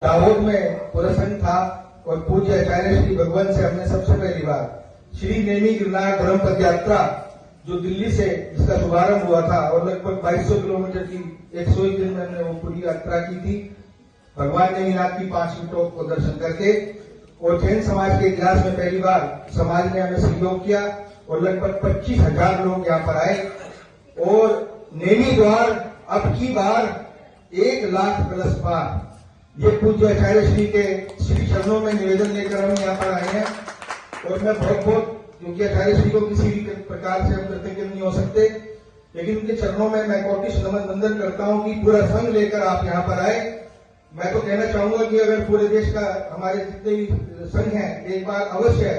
दाहोद में पूरा संघ था और पूज्य आचार्य श्री भगवान से हमने सबसे पहली बार श्री नेमी गिरनार धर्म पद यात्रा जो दिल्ली से इसका शुभारंभ हुआ था और लगभग 2200 किलोमीटर की 101 दिन में हमने वो पूरी यात्रा की थी। भगवान नेमीनाथ की 5 मिनटों को दर्शन करके और जैन समाज के इतिहास में पहली बार समाज ने हमें सहयोग किया और लगभग 25,000 लोग यहाँ पर आए और नेमी द्वार अब की बार 1 लाख प्लस पार ये पूज्य आचार्य श्री के श्री चरणों में निवेदन लेकर हम यहाँ पर आए हैं। और मैं बहुत क्योंकि आचार्य श्री को किसी भी प्रकार से हम कृतज्ञ नहीं हो सकते, लेकिन उनके चरणों में मैं कोटि नमन वंदन करता हूँ कि पूरा संघ लेकर आप यहाँ पर आए। मैं तो कहना चाहूंगा कि अगर पूरे देश का हमारे जितने भी संघ हैं एक बार अवश्य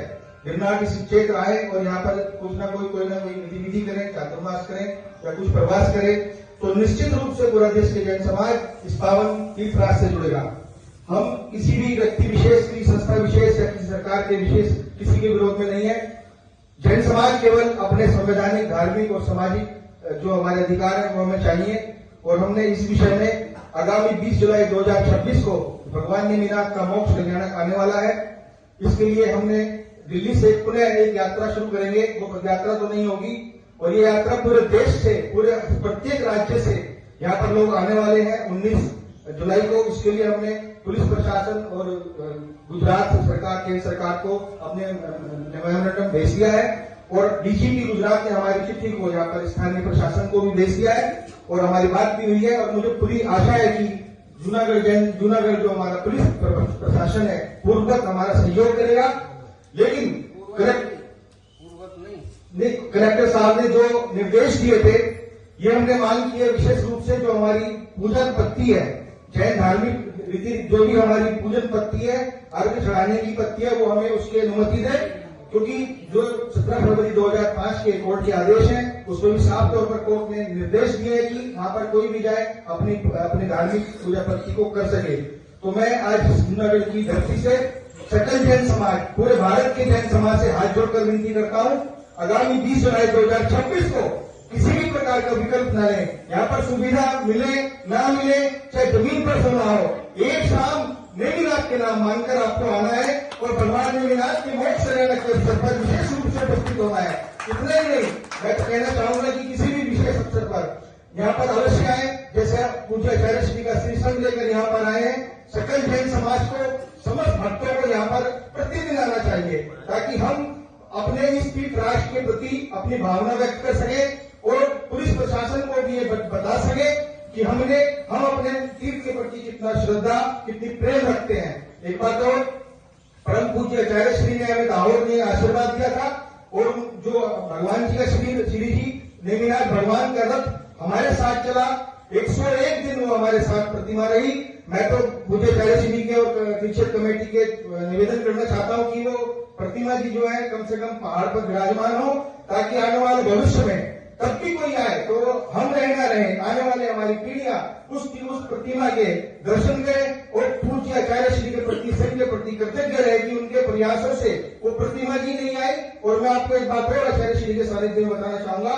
गिरनार के क्षेत्र आए और यहाँ पर कुछ ना कोई गतिविधि करें, चातुर्मास करें या कुछ प्रवास करें, तो निश्चित रूप से पूरा देश के जैन समाज इस पावन तीर्थ राज से जुड़ेगा। हम किसी भी व्यक्ति विशेष की संस्था विशेष या किसी सरकार के विशेष किसी के विरोध में नहीं है। जैन समाज केवल अपने संवैधानिक, धार्मिक और सामाजिक जो हमारे अधिकार है वो हमें चाहिए। और हमने इस विषय में आगामी 20 जुलाई 2026 को भगवान नेमीनाथ का मोक्ष कल्याणक आने वाला है। इसके लिए हमने दिल्ली से पुनः एक यात्रा शुरू करेंगे। वो यात्रा तो नहीं होगी और ये यात्रा पूरे देश से, पूरे प्रत्येक राज्य से यहाँ पर लोग आने वाले हैं 19 जुलाई को। इसके लिए हमने पुलिस प्रशासन और गुजरात सरकार, केंद्र सरकार को अपने मेमोरेंडम भेज दिया है और डीजीपी गुजरात ने हमारी चिट्ठी को यहाँ पर स्थानीय प्रशासन को भी भेज दिया है और हमारी बात भी हुई है। और मुझे पूरी आशा है कि जूनागढ़ जो हमारा पुलिस प्रशासन है पूर्वक हमारा सहयोग करेगा। लेकिन कलेक्टर साहब ने जो निर्देश दिए थे ये हमने मांग की है, विशेष रूप से जो हमारी पूजन पत्ती है, जैन धार्मिक रीति जो भी हमारी पूजन पत्ती है, अर्घ्य चढ़ाने की पत्ती है, वो हमें उसकी अनुमति दे। क्योंकि जो 17 फरवरी 2005 के कोर्ट के आदेश हैं उसमें भी साफ तौर पर कोर्ट ने निर्देश दिए हैं कि वहां पर कोई भी जाए अपनी धार्मिक पूजा पत्ती को कर सके। तो मैं आज जूनागढ़ की धरती से सकल जैन समाज, पूरे भारत के जैन समाज से हाथ जोड़कर विनती करता हूं, आगामी 20 जुलाई 2026 को किसी भी प्रकार का विकल्प न लें। यहाँ पर सुविधा मिले ना मिले, चाहे जमीन पर सोना हो, एक शाम नेमीनाथ के नाम मानकर आपको आना है और भगवान नेमीनाथ के मोक्ष कल्याणक के अवसर पर विशेष रूप से उपस्थित होना है। इतना ही नहीं, मैं तो कहना चाहूंगा कि किसी भी विशेष अवसर पर यहाँ पर अवश्य आए। जैसे पूज्य आचार्य श्री का श्री संघ लेकर यहाँ पर आए हैं, सकल जैन समाज को, समस्त भक्तों को यहाँ पर प्रतिदिन आना चाहिए ताकि हम अपने इस तीर्थ राष्ट्र के प्रति अपनी भावना व्यक्त कर सके और पुलिस प्रशासन को भी ये बता सके कि हम अपने तीर्थ के प्रति कितना श्रद्धा, कितनी प्रेम रखते हैं। एक बात और, परम पूज्य आचार्य श्री ने हमें दाहोद में आशीर्वाद दिया था और जो भगवान जी का श्री जी नेमीनाथ भगवान का रथ हमारे साथ चला, 101 दिन वो हमारे साथ प्रतिमा रही। मैं तो पूज्य आचार्य श्री के और दीक्षित कमेटी के निवेदन करना चाहता हूँ कि वो प्रतिमा जी जो है कम से कम पहाड़ पर विराजमान हो ताकि आने वाले भविष्य में तब भी कोई आए तो हम रहना रहे, आने वाले हमारी पीढ़ियां उस प्रतिमा के दर्शन करें और पूज्य आचार्य श्री के प्रति, संघ के प्रति कृतज्ञ रहे कि उनके प्रयासों से वो प्रतिमा जी नहीं आई। और मैं आपको एक बात और आचार्य श्री के सानिध्य में बताना चाहूंगा,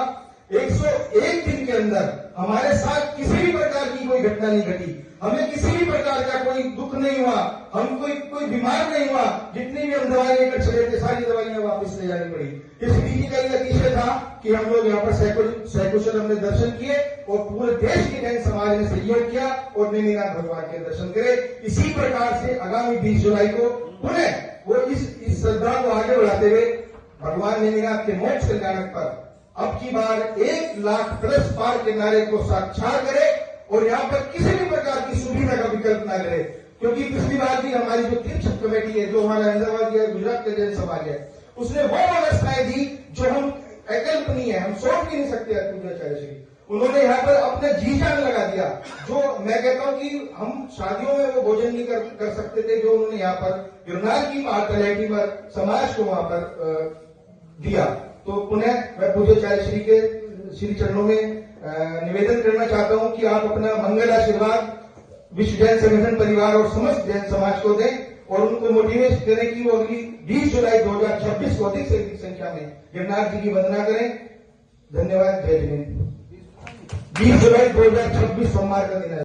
101 दिन के अंदर हमारे साथ किसी भी प्रकार की कोई घटना नहीं घटी, हमें किसी भी प्रकार का कोई दुख नहीं हुआ, हम कोई बीमार नहीं हुआ। जितनी भी हम दवाई लेकर चले थे सारी दवाइयां वापस ले जानी पड़ी। इस रीति का ये अतिशय था कि हम लोग यहाँ पर सैकुशल हमने दर्शन किए और पूरे देश के जैन समाज ने सहयोग किया और नेमीनाथ भगवान के दर्शन करे। इसी प्रकार से आगामी 20 जुलाई को पुनः वो इस श्रद्धा को आगे बढ़ाते हुए भगवान नेमीनाथ के मोक्ष कल्याणक पर अब की बार 1 लाख प्लस पार के नारे को साक्षात करे और यहाँ पर किसी भी प्रकार की सुविधा का विकल्प न करे। क्योंकि पिछली बार भी हमारी जो तीर्थ कमेटी है, जो हमारा अहमदाबाद या गुजरात के जैन समाज है, उसने वो व्यवस्थाएं दी जो हम अकल्पनीय है, हम सोच भी नहीं सकते। पूज्याचार्य श्री उन्होंने यहाँ पर अपना जी जान लगा दिया, जो मैं कहता हूँ कि हम शादियों में वो भोजन नहीं कर सकते थे, जो उन्होंने यहाँ पर गिरनार की पहाड़ तलहटी पर समाज को वहां पर दिया। तो पुनः मैं पूज्याचार्य श्री के श्री चरणों में निवेदन करना चाहता हूं कि आप अपना मंगल आशीर्वाद विश्व जैन संगठन परिवार और समस्त जैन समाज को दें और उनको मोटिवेट करें कि वो अगली 20 जुलाई 2026 को अधिक से अधिक संख्या में गिरनार जी की वंदना करें। धन्यवाद। जय हिंद। 20 जुलाई 2026 सोमवार का दिन है।